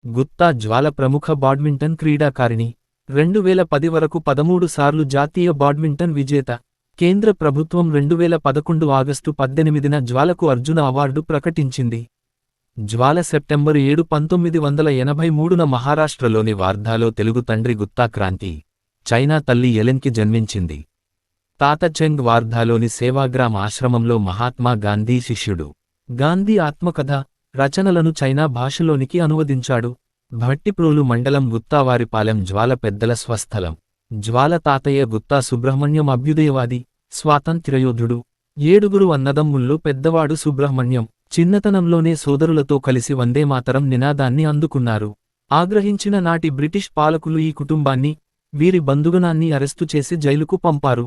గుత్తా జ్వాల ప్రముఖ బాడ్మింటన్ క్రీడాకారిణి. 2010 వరకు 13 సార్లు జాతీయ బాడ్మింటన్ విజేత. కేంద్ర ప్రభుత్వం 2011 ఆగస్టు 18న జ్వాలకు అర్జున అవార్డు ప్రకటించింది. జ్వాల సెప్టెంబర్ 7, 1983న మహారాష్ట్రలోని వార్ధాలో తెలుగు తండ్రి గుత్తా క్రాంతి, చైనా తల్లి ఎలెన్కి జన్మించింది. తాత చెంగ్ వార్ధాలోని సేవాగ్రామ్ ఆశ్రమంలో మహాత్మా గాంధీ శిష్యుడు. గాంధీ ఆత్మకథ, రచనలను చైనా భాషలోనికి అనువదించాడు. భట్టిప్రోలు మండలం గుత్తావారిపాలెం జ్వాల పెద్దల స్వస్థలం. జ్వాల తాతయ్య గుత్తా సుబ్రహ్మణ్యం అభ్యుదయవాది, స్వాతంత్ర్యయోధుడు. 7 అన్నదమ్ముల్లో పెద్దవాడు సుబ్రహ్మణ్యం. చిన్నతనంలోనే సోదరులతో కలిసి వందేమాతరం నినాదాన్ని అందుకున్నారు. ఆగ్రహించిన నాటి బ్రిటిష్ పాలకులు ఈ కుటుంబాన్ని, వీరి బంధుగణాన్ని అరెస్టు చేసి జైలుకు పంపారు.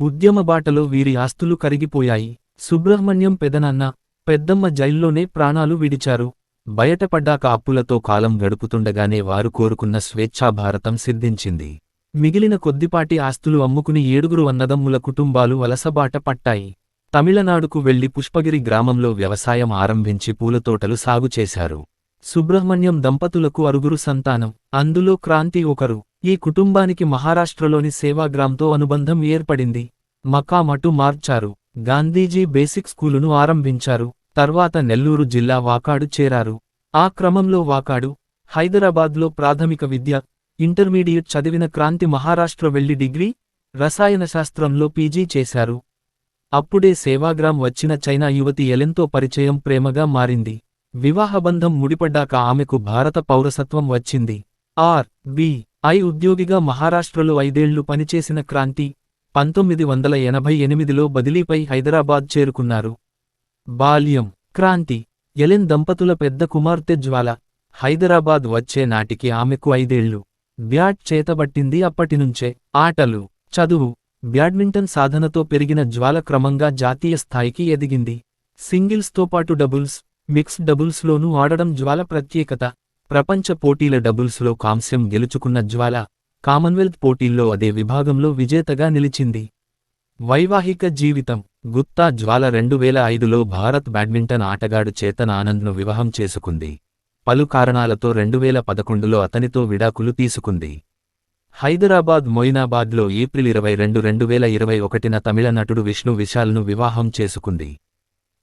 ఉద్యమబాటలో వీరి ఆస్తులు కరిగిపోయాయి. సుబ్రహ్మణ్యం పెదనాన్న, పెద్దమ్మ జైల్లోనే ప్రాణాలు విడిచారు. బయటపడ్డాక అప్పులతో కాలం గడుపుతుండగానే వారు కోరుకున్న స్వేచ్ఛాభారతం సిద్ధించింది. మిగిలిన కొద్దిపాటి ఆస్తులు అమ్ముకుని 7 అన్నదమ్ముల కుటుంబాలు వలసబాట పట్టాయి. తమిళనాడుకు వెళ్లి పుష్పగిరి గ్రామంలో వ్యవసాయం ఆరంభించి పూలతోటలు సాగుచేశారు. సుబ్రహ్మణ్యం దంపతులకు 6 సంతానం, అందులో క్రాంతి ఒకరు. ఈ కుటుంబానికి మహారాష్ట్రలోని సేవాగ్రామ్తో అనుబంధం ఏర్పడింది. మకామటు మార్చారు. గాంధీజీ బేసిక్ స్కూలును ఆరంభించారు. తర్వాత నెల్లూరు జిల్లా వాకాడు చేరారు. ఆ క్రమంలో వాకాడు, హైదరాబాద్లో ప్రాథమిక విద్య, ఇంటర్మీడియట్ చదివిన క్రాంతి మహారాష్ట్ర వెళ్లి డిగ్రీ, రసాయనశాస్త్రంలో పీజీ చేశారు. అప్పుడే సేవాగ్రామ్ వచ్చిన చైనా యువతి ఎలెన్తో పరిచయం ప్రేమగా మారింది. వివాహబంధం ముడిపడ్డాక ఆమెకు భారత పౌరసత్వం వచ్చింది. ఆర్.బి.ఐ. ఉద్యోగిగా మహారాష్ట్రలో 5 ఏళ్లు పనిచేసిన క్రాంతి 1988లో బదిలీపై హైదరాబాద్ చేరుకున్నారు. బాల్యం. క్రాంతి, ఎలెన్ దంపతుల పెద్ద కుమార్తె జ్వాల. హైదరాబాద్ వచ్చే నాటికి ఆమెకు 5 ఏళ్లు. బ్యాట్ చేతబట్టింది అప్పటినుంచే. ఆటలు, చదువు, బ్యాడ్మింటన్ సాధనతో పెరిగిన జ్వాల క్రమంగా జాతీయ స్థాయికి ఎదిగింది. సింగిల్స్తో పాటు డబుల్స్, మిక్స్డ్ డబుల్స్లోనూ ఆడడం జ్వాల ప్రత్యేకత. ప్రపంచ పోటీల డబుల్స్లో కాంస్యం గెలుచుకున్న జ్వాల, కామన్వెల్త్ పోటీల్లో అదే విభాగంలో విజేతగా నిలిచింది. వైవాహిక జీవితం. గుత్తా జ్వాల 2005లో భారత్ బ్యాడ్మింటన్ ఆటగాడు చేతన్ ఆనంద్ను వివాహం చేసుకుంది. పలు కారణాలతో 2011లో అతనితో విడాకులు తీసుకుంది. హైదరాబాద్ మొయినాబాద్లో ఏప్రిల్ 22, 2021న తమిళ నటుడు విష్ణు విశాల్ను వివాహం చేసుకుంది.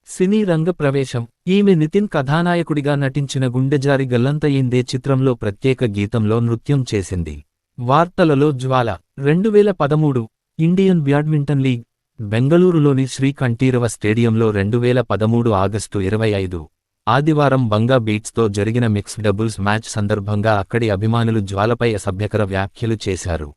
సినీ రంగ ప్రవేశం. ఈమె నితిన్ కథానాయకుడిగా నటించిన గుండెజారి గల్లంతయిందే చిత్రంలో ప్రత్యేక గీతంలో నృత్యం చేసింది. వార్తలలో జ్వాల. 2013 ఇండియన్ బ్యాడ్మింటన్ లీగ్. బెంగళూరులోని శ్రీ కంఠీరవ స్టేడియంలో 2013 ఆగస్టు 25 ఆదివారం బంగా బీట్స్తో జరిగిన మిక్స్డ్ డబుల్స్ మ్యాచ్ సందర్భంగా అక్కడి అభిమానులు జ్వాలపై అసభ్యకర వ్యాఖ్యలు చేశారు.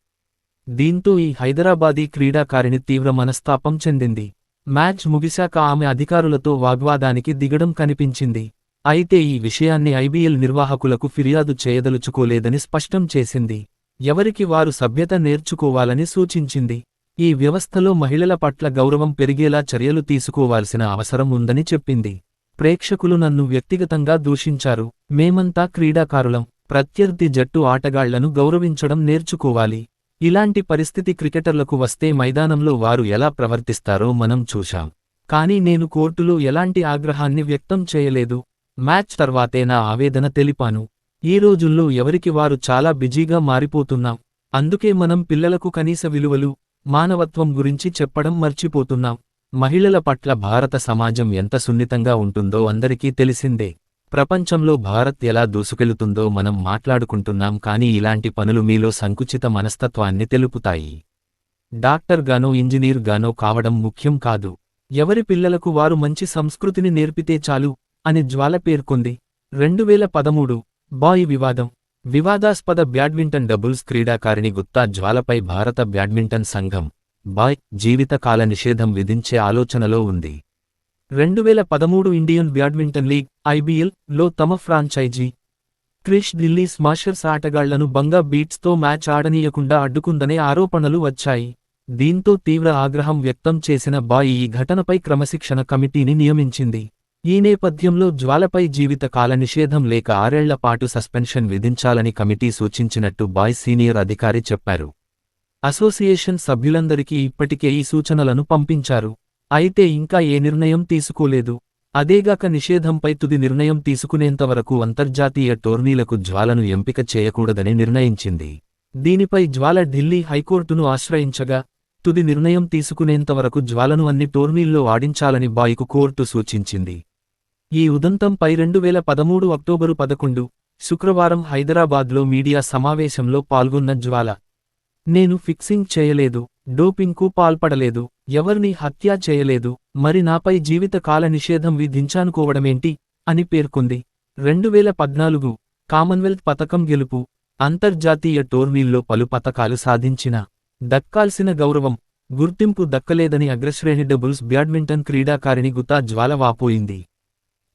దీంతో ఈ హైదరాబాదీ క్రీడాకారిణి తీవ్ర మనస్తాపం చెందింది. మ్యాచ్ ముగిశాక ఆమె అధికారులతో వాగ్వాదానికి దిగడం కనిపించింది. అయితే ఈ విషయాన్ని ఐబీఎల్ నిర్వాహకులకు ఫిర్యాదు చేయదలుచుకోలేదని స్పష్టం చేసింది. ఎవరికి వారు సభ్యత నేర్చుకోవాలని సూచించింది. ఈ వ్యవస్థలో మహిళల పట్ల గౌరవం పెరిగేలా చర్యలు తీసుకోవాల్సిన అవసరం ఉందని చెప్పింది. ప్రేక్షకులు నన్ను వ్యక్తిగతంగా దూషించారు. మేమంతా క్రీడాకారులం. ప్రత్యర్థి జట్టు ఆటగాళ్లను గౌరవించడం నేర్చుకోవాలి. ఇలాంటి పరిస్థితి క్రికెటర్లకు వస్తే మైదానంలో వారు ఎలా ప్రవర్తిస్తారో మనం చూశాం. కానీ నేను కోర్టులో ఎలాంటి ఆగ్రహాన్ని వ్యక్తం చేయలేదు. మ్యాచ్ తర్వాతే నా ఆవేదన తెలిపాను. ఈ రోజుల్లో ఎవరికి వారు చాలా బిజీగా మారిపోతున్నాం. అందుకే మనం పిల్లలకు కనీస విలువలు, మానవత్వం గురించి చెప్పడం మర్చిపోతున్నాం. మహిళల పట్ల భారత సమాజం ఎంత సున్నితంగా ఉంటుందో అందరికీ తెలిసిందే. ప్రపంచంలో భారత్ ఎలా దూసుకెళుతుందో మనం మాట్లాడుకుంటున్నాం. కానీ ఇలాంటి పనులు మీలో సంకుచిత మనస్తత్వాన్ని తెలుపుతాయి. డాక్టర్గానో ఇంజనీర్గానో కావడం ముఖ్యం కాదు. ఎవరి పిల్లలకు వారు మంచి సంస్కృతిని నేర్పితే చాలు అని జ్వాల పేర్కొంది. 2013 బాయ్ వివాదం. వివాదాస్పద బ్యాడ్మింటన్ డబుల్స్ క్రీడాకారిణి గుత్తా జ్వాలపై భారత బ్యాడ్మింటన్ సంఘం బాయ్ జీవితకాల నిషేధం విధించే ఆలోచనలో ఉంది. 2013 ఇండియన్ బ్యాడ్మింటన్ లీగ్ ఐబీఎల్ లో తమ ఫ్రాంచైజీ క్రిష్ ఢిల్లీ స్మాషర్స్ ఆటగాళ్లను బంగా బీట్స్తో మ్యాచ్ ఆడనీయకుండా అడ్డుకుందనే ఆరోపణలు వచ్చాయి. దీంతో తీవ్ర ఆగ్రహం వ్యక్తం చేసిన బాయ్ ఈ ఘటనపై క్రమశిక్షణ కమిటీని నియమించింది. ఈ నేపథ్యంలో జ్వాలపై జీవితకాల నిషేధం లేక 6 ఏళ్ల పాటు సస్పెన్షన్ విధించాలని కమిటీ సూచించినట్టు బాయ్ సీనియర్ అధికారి చెప్పారు. అసోసియేషన్ సభ్యులందరికీ ఇప్పటికే ఈ సూచనలను పంపించారు. అయితే ఇంకా ఏ నిర్ణయం తీసుకోలేదు. అదేగాక నిషేధంపై తుది నిర్ణయం తీసుకునేంతవరకు అంతర్జాతీయ టోర్నీలకు జ్వాలను ఎంపిక చేయకూడదని నిర్ణయించింది. దీనిపై జ్వాల ఢిల్లీ హైకోర్టును ఆశ్రయించగా, తుది నిర్ణయం తీసుకునేంతవరకు జ్వాలను అన్ని టోర్నీల్లో ఆడించాలని బాయ్కు కోర్టు సూచించింది. ఈ ఉదంతంపై 2013 అక్టోబరు 11, శుక్రవారం హైదరాబాద్లో మీడియా సమావేశంలో పాల్గొన్న జ్వాల, నేను ఫిక్సింగ్ చేయలేదు, డోపింగ్కు పాల్పడలేదు, ఎవర్నీ హత్య చేయలేదు, మరి నాపై జీవితకాల నిషేధం విధించానుకోవడమేంటి అని పేర్కొంది. 2014 కామన్వెల్త్ పతకం గెలుపు, అంతర్జాతీయ టోర్నీల్లో పలు పతకాలు సాధించిన దక్కాల్సిన గౌరవం, గుర్తింపు దక్కలేదని అగ్రశ్రేణి డబుల్స్ బ్యాడ్మింటన్ క్రీడాకారిణి గుతా జ్వాల వాపోయింది.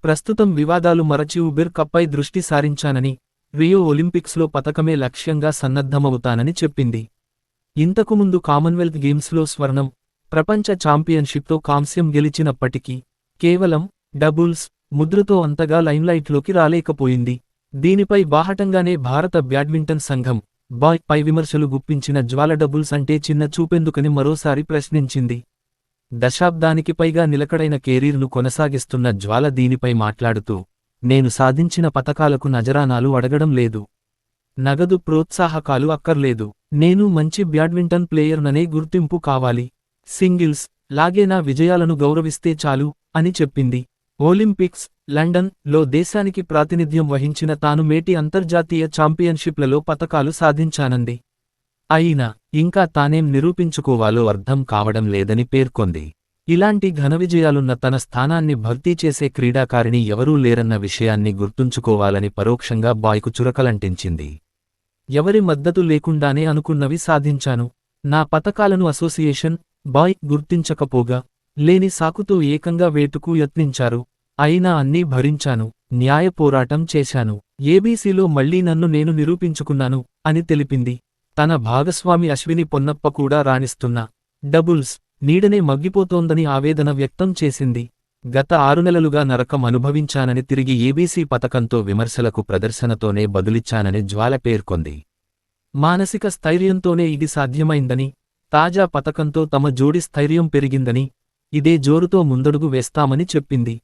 ప్రస్తుతం వివాదాలు మరచి ఉబెర్ కప్పై దృష్టి సారించానని, రియో ఒలింపిక్స్లో పతకమే లక్ష్యంగా సన్నద్ధమవుతానని చెప్పింది. ఇంతకుముందు కామన్వెల్త్ గేమ్స్లో స్వర్ణం, ప్రపంచ ఛాంపియన్షిప్తో కాంస్యం గెలిచినప్పటికీ కేవలం డబుల్స్ ముద్రతో అంతగా లైమ్లైట్లోకి రాలేకపోయింది. దీనిపై బాహటంగానే భారత బ్యాడ్మింటన్ సంఘం బాయ్ పై విమర్శలు గుప్పించిన జ్వాల డబుల్స్ అంటే చిన్న చూపెందుకని మరోసారి ప్రశ్నించింది. దశాబ్దానికి పైగా నిలకడైన కెరీర్ను కొనసాగిస్తున్న జ్వాల దీనిపై మాట్లాడుతూ, నేను సాధించిన పతకాలకు నజరానాలు అడగడం లేదు, నగదు ప్రోత్సాహకాలు అక్కర్లేదు, నేను మంచి బ్యాడ్మింటన్ ప్లేయర్ననే గుర్తింపు కావాలి, సింగిల్స్ లాగే నా విజయాలను గౌరవిస్తే చాలు అని చెప్పింది. ఒలింపిక్స్, లండన్ లో దేశానికి ప్రాతినిధ్యం వహించిన తాను మేటి అంతర్జాతీయ ఛాంపియన్షిప్లలో పతకాలు సాధించానంది. అయినా ఇంకా తానేం నిరూపించుకోవాలో అర్థం కావడం లేదని పేర్కొంది. ఇలాంటి ఘన విజయాలున్న తన స్థానాన్ని భర్తీ చేసే క్రీడాకారిణి ఎవరూ లేరన్న విషయాన్ని గుర్తుంచుకోవాలని పరోక్షంగా బాయ్కు చురకలంటించింది. ఎవరి మద్దతు లేకుండానే అనుకున్నవి సాధించాను. నా పతకాలను అసోసియేషన్, బాయ్ గుర్తించకపోగా, లేని సాకుతో ఏకంగా వేటుకు యత్నించారు. అయినా అన్నీ భరించాను, న్యాయ పోరాటం చేశాను, ఏబీసీలో మళ్లీ నన్ను నేను నిరూపించుకున్నాను అని తెలిపింది. తన భాగస్వామి అశ్విని పొన్నప్ప కూడా రాణిస్తున్న డబుల్స్ నీడనే మగ్గిపోతోందని ఆవేదన వ్యక్తం చేసింది. గత 6 నెలలుగా నరకం అనుభవించానని, తిరిగి ఏబీసీ పతకంతో విమర్శలకు ప్రదర్శనతోనే బదులిచ్చానని జ్వాల పేర్కొంది. మానసిక స్థైర్యంతోనే ఇది సాధ్యమైందని, తాజా పతకంతో తమ జోడి స్థైర్యం పెరిగిందని, ఇదే జోరుతో ముందడుగు వేస్తామని చెప్పింది.